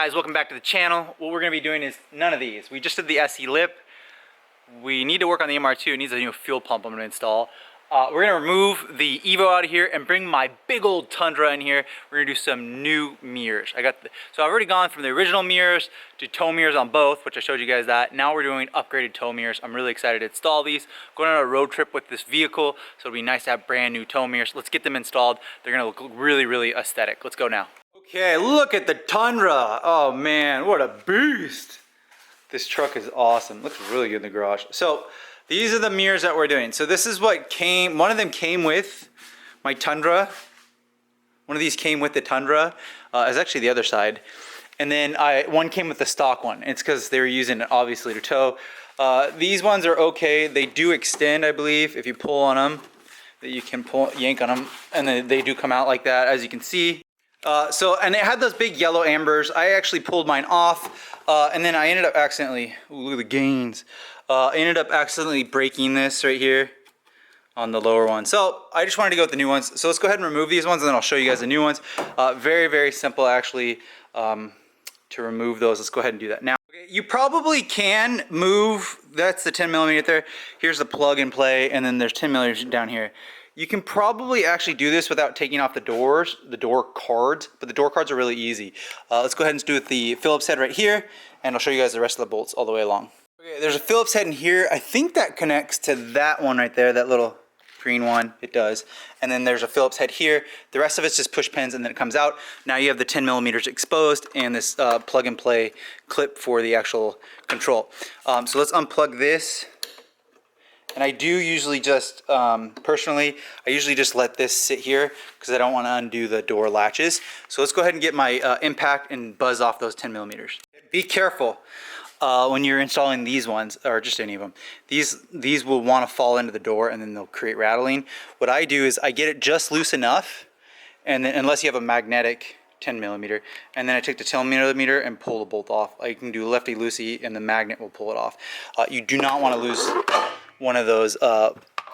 guys, welcome back to the channel. What we're going to be doing is none of these. We just did the SE lip. We need to work on the MR2. It needs a new fuel pump I'm going to install. We're going to remove the Evo out of here and bring my big old Tundra in here. We're going to do some new mirrors. So I've already gone from the original mirrors to tow mirrors on both, which I showed you guys that. Now we're doing upgraded tow mirrors. I'm really excited to install these. Going on a road trip with this vehicle, so it'll be nice to have brand new tow mirrors. Let's get them installed. They're going to look really, really aesthetic. Let's go now. Okay, look at the Tundra. Oh man, what a beast. This truck is awesome. Looks really good in the garage. So these are the mirrors that we're doing. So this is what came, one of them came with my Tundra. One of these came with the Tundra. It's actually the other side. And then one came with the stock one. It's because they were using it obviously to tow. These ones are okay. They do extend, I believe, if you pull on them. That you can yank on them. And then they do come out like that, as you can see. And it had those big yellow ambers. I actually pulled mine off, and then I ended up accidentally, ooh, look at the gains. I ended up accidentally breaking this right here on the lower one. So I just wanted to go with the new ones. So let's go ahead and remove these ones, and then I'll show you guys the new ones. Very, very simple actually to remove those. Let's go ahead and do that now. Okay, you probably can move, that's the 10 millimeter there. Here's the plug and play, and then there's 10 millimeters down here. You can probably actually do this without taking off the doors, the door cards, but the door cards are really easy. Let's go ahead and do it with the Phillips head right here, and I'll show you guys the rest of the bolts all the way along. Okay, there's a Phillips head in here. I think that connects to that one right there, that little green one. It does. And then there's a Phillips head here. The rest of it's just push pins, and then it comes out. Now you have the 10 millimeters exposed and this plug and play clip for the actual control. So let's unplug this. And I do usually just, personally, I usually just let this sit here because I don't want to undo the door latches. So let's go ahead and get my impact and buzz off those 10 millimeters. Be careful when you're installing these ones, or just any of them. These will want to fall into the door and then they'll create rattling. What I do is I get it just loose enough, and then unless you have a magnetic 10 millimeter, and then I take the 10 millimeter and pull the bolt off. You can do lefty loosey and the magnet will pull it off. You do not want to lose one of those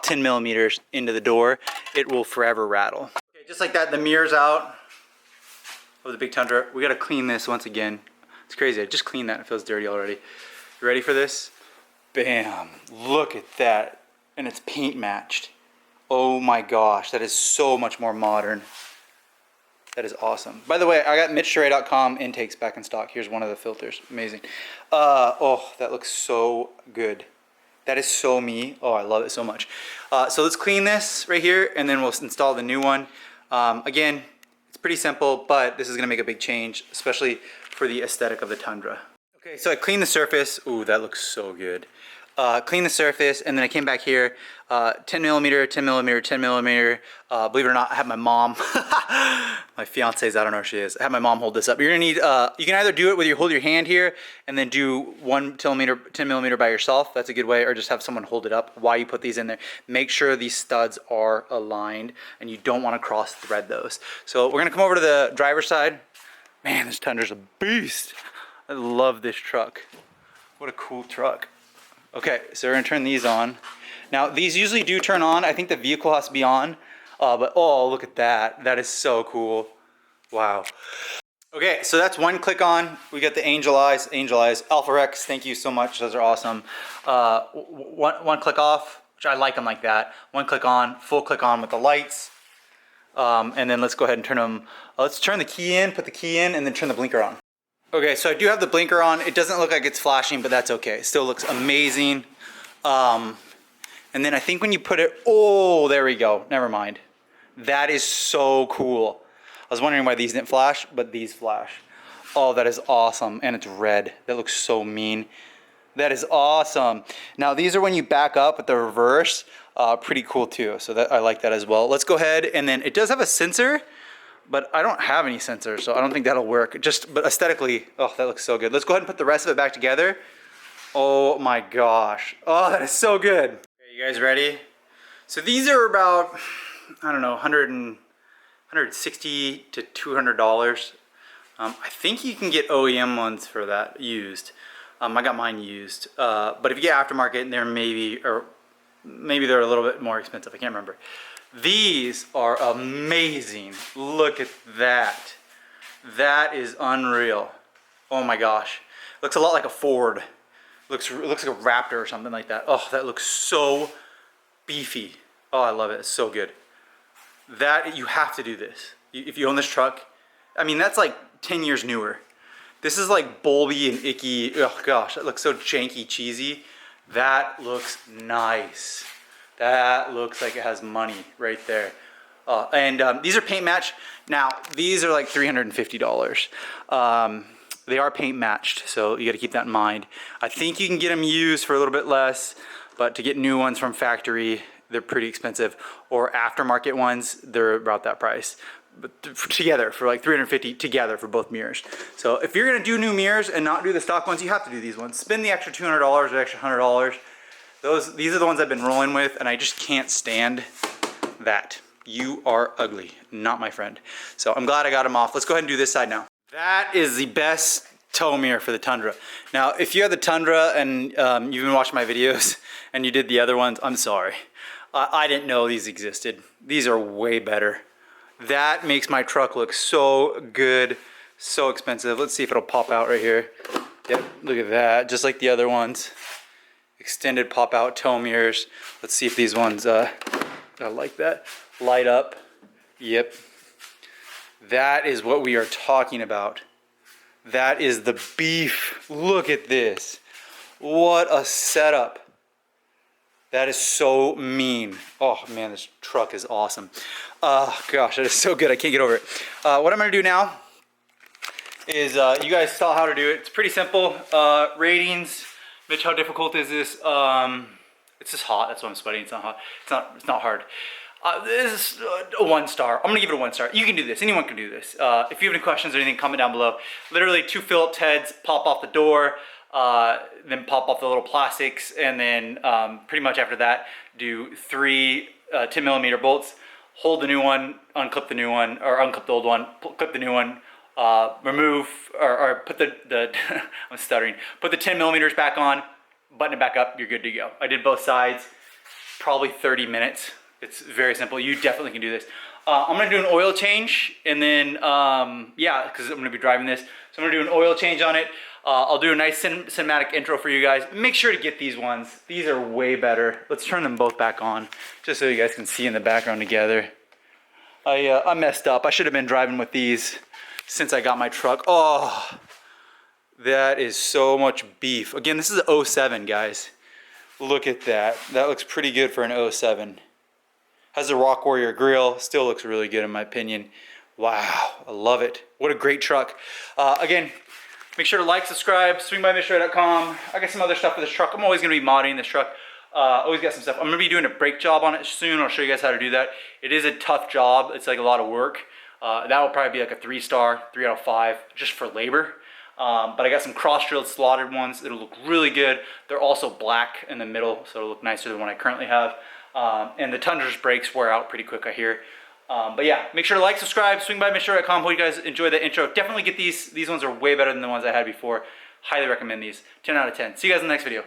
10 millimeters into the door. It will forever rattle. Okay, just like that, the mirror's out of the big Tundra. We gotta clean this once again. It's crazy, I just cleaned that, it feels dirty already. You ready for this? Bam, look at that. And it's paint matched. Oh my gosh, that is so much more modern. That is awesome. By the way, I got MITSUBISHI.com intakes back in stock. Here's one of the filters, amazing. Oh, that looks so good. That is so me. Oh, I love it so much. So let's clean this right here, and then we'll install the new one. Again, it's pretty simple, but this is gonna make a big change, especially for the aesthetic of the Tundra. Okay, so I cleaned the surface. Ooh, that looks so good. Clean the surface, and then I came back here, 10 millimeter, 10 millimeter, 10 millimeter. Believe it or not, I have my mom, my fiance's, I don't know where she is. I have my mom hold this up. You're gonna need, you can either do it where you hold your hand here and then do 10 millimeter by yourself. That's a good way, or just have someone hold it up while you put these in there. Make sure these studs are aligned, and you don't wanna cross thread those. So we're gonna come over to the driver's side. Man, this Tundra's a beast. I love this truck. What a cool truck. Okay, so we're gonna turn these on. Now, these usually do turn on. I think the vehicle has to be on, but oh, look at that. That is so cool. Wow. Okay, so that's one click on. We got the Angel Eyes, Alpha Rex, thank you so much. Those are awesome. One click off, which I like them like that. One click on, full click on with the lights. And then let's go ahead and turn them. Let's turn the key in, put the key in, and then turn the blinker on. Okay, so I do have the blinker on. It doesn't look like it's flashing, but that's okay. It still looks amazing. And then I think when you put it, oh, there we go. Never mind. That is so cool. I was wondering why these didn't flash, but these flash. Oh, that is awesome. And it's red. That looks so mean. That is awesome. Now these are when you back up with the reverse. Pretty cool too. So that, I like that as well. Let's go ahead, and then it does have a sensor, but I don't have any sensors, so I don't think that'll work. But aesthetically, oh, that looks so good. Let's go ahead and put the rest of it back together. Oh my gosh. Oh, that is so good. Okay, you guys ready? So these are about, I don't know, $160 to $200. I think you can get OEM ones for that used. I got mine used. But if you get aftermarket, they're maybe they're a little bit more expensive. I can't remember. These are amazing. Look at that. That is unreal. Oh my gosh. Looks a lot like a Ford. Looks like a Raptor or something like that. Oh, that looks so beefy. Oh, I love it. It's so good. That, you have to do this. If you own this truck, I mean, that's like 10 years newer. This is like bulby and icky. Oh gosh, that looks so janky, cheesy. That looks nice. That looks like it has money right there. These are paint matched. Now, these are like $350. They are paint matched, so you gotta keep that in mind. I think you can get them used for a little bit less, but to get new ones from factory, they're pretty expensive. Or aftermarket ones, they're about that price. But together, for like $350 together for both mirrors. So if you're gonna do new mirrors and not do the stock ones, you have to do these ones. Spend the extra $200 or extra $100. These are the ones I've been rolling with, and I just can't stand that. You are ugly, not my friend. So I'm glad I got them off. Let's go ahead and do this side now. That is the best tow mirror for the Tundra. Now, if you have the Tundra and you've been watching my videos and you did the other ones, I'm sorry. I didn't know these existed. These are way better. That makes my truck look so good, so expensive. Let's see if it'll pop out right here. Yep, look at that, just like the other ones. Extended pop out tow mirrors. Let's see if these ones, I like that, light up. Yep. That is what we are talking about. That is the beef. Look at this. What a setup. That is so mean. Oh man, this truck is awesome. Oh gosh, that is so good. I can't get over it. What I'm gonna do now is, you guys saw how to do it. It's pretty simple. Ratings. Mitch, how difficult is this? It's just hot. That's why I'm sweating. It's not hot. It's not hard. This is a 1 star. I'm gonna give it a 1 star. You can do this. Anyone can do this. If you have any questions or anything, comment down below. Literally 2 Phillips heads pop off the door, then pop off the little plastics, and then pretty much after that, do 3 10mm bolts. Hold the new one, unclip the new one, or unclip the old one, clip the new one, remove, or put the I'm stuttering. Put the 10mm back on, button it back up. You're good to go. I did both sides. Probably 30 minutes. It's very simple. You definitely can do this. I'm gonna do an oil change, and then yeah, because I'm gonna be driving this, so I'm gonna do an oil change on it. I'll do a nice cinematic intro for you guys. Make sure to get these ones. These are way better. Let's turn them both back on, just so you guys can see in the background together. I messed up. I should have been driving with these since I got my truck. Oh, that is so much beef. Again, this is an 07, guys. Look at that. That looks pretty good for an 07. Has a Rock Warrior grill. Still looks really good in my opinion. Wow, I love it. What a great truck. Again, make sure to like, subscribe, swing by MITSUBISHI.com. I got some other stuff for this truck. I'm always going to be modding this truck. Always got some stuff. I'm going to be doing a brake job on it soon. I'll show you guys how to do that. It is a tough job. It's like a lot of work. That will probably be like a 3 star, 3 out of 5, just for labor. But I got some cross-drilled slotted ones. It'll look really good. They're also black in the middle, so it'll look nicer than one I currently have. And the Tundra's brakes wear out pretty quick, I hear. But yeah, make sure to like, subscribe, swing by MITSUBISHI.com. Hope you guys enjoy the intro. Definitely get these. These ones are way better than the ones I had before. Highly recommend these. 10 out of 10. See you guys in the next video.